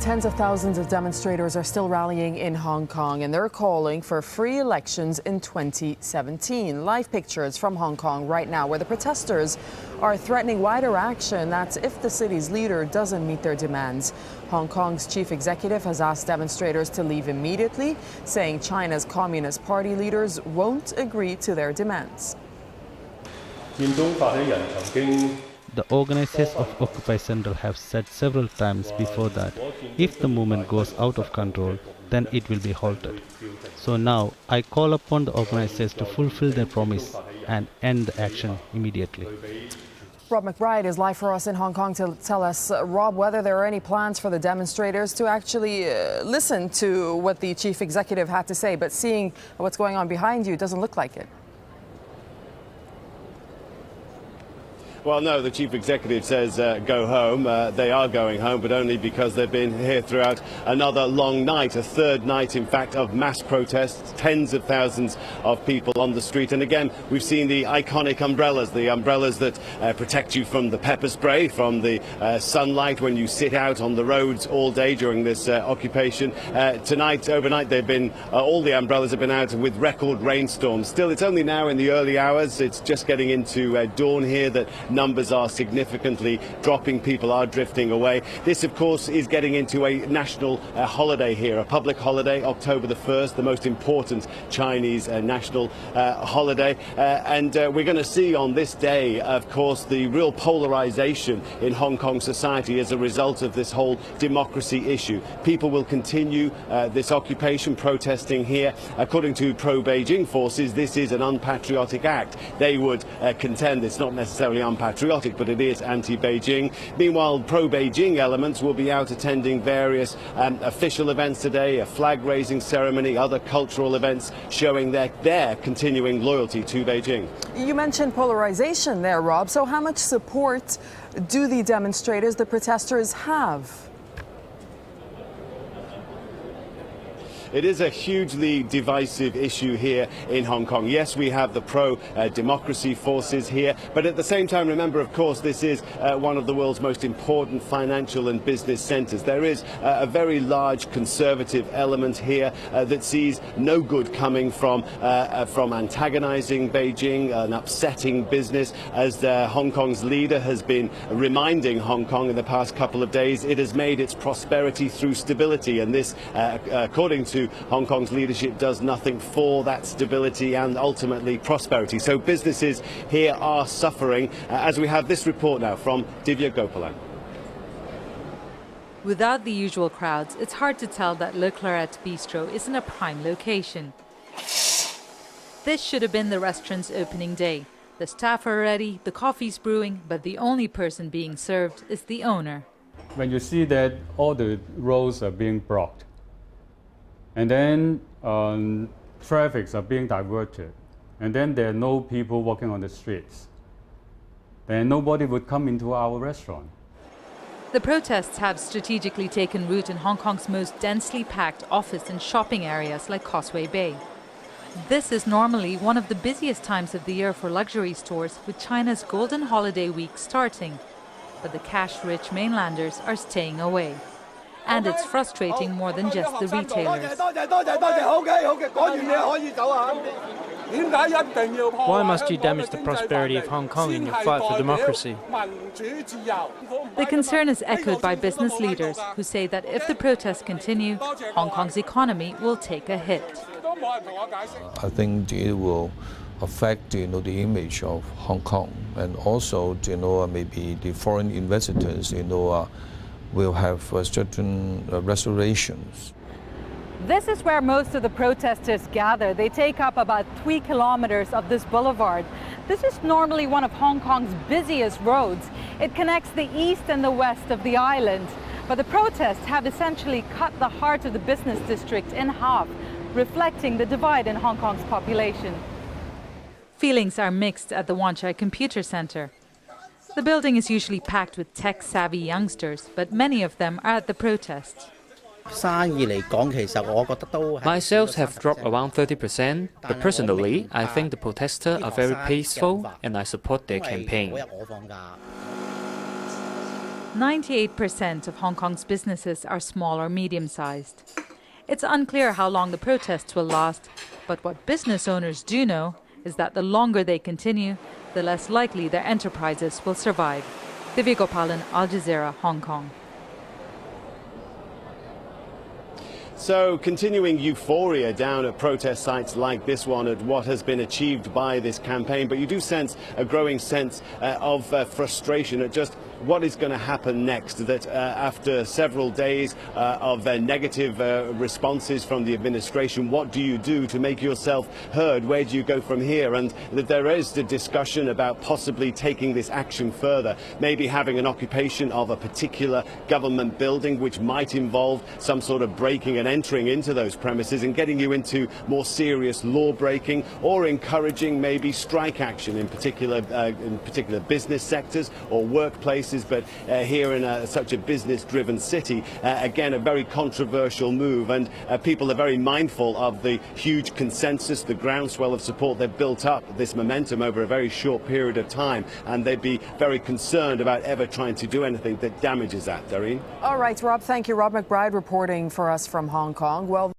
tens of thousands of demonstrators are still rallying in Hong Kong, and they're calling for free elections in 2017. Live pictures from Hong Kong right now, where the protesters are threatening wider action. That's if the city's leader doesn't meet their demands. Hong Kong's chief executive has asked demonstrators to leave immediately, saying China's Communist Party leaders won't agree to their demands. The organizers of Occupy Central have said several times before that if the movement goes out of control, then it will be halted. So now I call upon the organizers to fulfill their promise and end the action immediately. Rob McBride is live for us in Hong Kong to tell us, Rob, whether there are any plans for the demonstrators to actually listen to what the chief executive had to say. But seeing what's going on behind you, it doesn't look like it. Well, no, the chief executive says go home. They are going home, but only because they've been here throughout another long night, a third night, in fact, of mass protests, tens of thousands of people on the street. And again, we've seen the iconic umbrellas, the umbrellas that protect you from the pepper spray, from the sunlight when you sit out on the roads all day during this occupation. Tonight, overnight, they've been, all the umbrellas have been out with record rainstorms. Still, it's only now in the early hours, it's just getting into dawn here, that numbers are significantly dropping, people are drifting away. This, of course, is getting into a national holiday here, a public holiday, October the 1st, the most important Chinese national holiday. And we're going to see on this day, of course, the real polarization in Hong Kong society as a result of this whole democracy issue. People will continue this occupation, protesting here. According to pro-Beijing forces, this is an unpatriotic act. They would contend it's not necessarily unpatriotic, but it is anti-Beijing. Meanwhile, pro-Beijing elements will be out attending various official events today, a flag-raising ceremony, other cultural events showing their continuing loyalty to Beijing. You mentioned polarization there, Rob. So how much support do the demonstrators, the protesters, have? It is a hugely divisive issue here in Hong Kong. Yes, we have the pro-democracy forces here, but at the same time, remember, of course, this is one of the world's most important financial and business centres. There is a very large conservative element here that sees no good coming from antagonising Beijing, an upsetting business. As Hong Kong's leader has been reminding Hong Kong in the past couple of days, it has made its prosperity through stability, and this, according to Hong Kong's leadership, does nothing for that stability and ultimately prosperity. So businesses here are suffering, as we have this report now from Divya Gopalan. Without the usual crowds, it's hard to tell that Le Claret Bistro is in a prime location. This should have been the restaurant's opening day. The staff are ready, the coffee's brewing, but the only person being served is the owner. When you see that all the roads are being blocked, and then traffics are being diverted, and then there are no people walking on the streets, then nobody would come into our restaurant. The protests have strategically taken root in Hong Kong's most densely packed office and shopping areas like Causeway Bay. This is normally one of the busiest times of the year for luxury stores, with China's Golden Holiday Week starting. But the cash-rich mainlanders are staying away. And it's frustrating more than just the retailers. Why must you damage the prosperity of Hong Kong in your fight for democracy? The concern is echoed by business leaders who say that if the protests continue, Hong Kong's economy will take a hit. I think it will affect the image of Hong Kong, and also maybe the foreign investors will have certain restorations. This is where most of the protesters gather. They take up about 3 kilometers of this boulevard. This is normally one of Hong Kong's busiest roads. It connects the east and the west of the island. But the protests have essentially cut the heart of the business district in half, reflecting the divide in Hong Kong's population. Feelings are mixed at the Wan Chai Computer Center. The building is usually packed with tech-savvy youngsters, but many of them are at the protests. My sales have dropped around 30%, but personally, I think the protesters are very peaceful and I support their campaign. 98% of Hong Kong's businesses are small or medium-sized. It's unclear how long the protests will last, but what business owners do know is that the longer they continue, the less likely their enterprises will survive. Divya Gopalan, Al Jazeera, Hong Kong. So continuing euphoria down at protest sites like this one at what has been achieved by this campaign, but you do sense a growing sense of frustration at just what is going to happen next, that after several days of negative responses from the administration, what do you do to make yourself heard? Where do you go from here? And that there is the discussion about possibly taking this action further, maybe having an occupation of a particular government building, which might involve some sort of breaking and entering into those premises and getting you into more serious law breaking, or encouraging maybe strike action in particular business sectors or workplaces. But here in such a business-driven city, again, a very controversial move, and people are very mindful of the huge consensus, the groundswell of support they've built up, this momentum over a very short period of time, and they'd be very concerned about ever trying to do anything that damages that. Doreen? All right, Rob, thank you. Rob McBride reporting for us from Hong Kong. Well,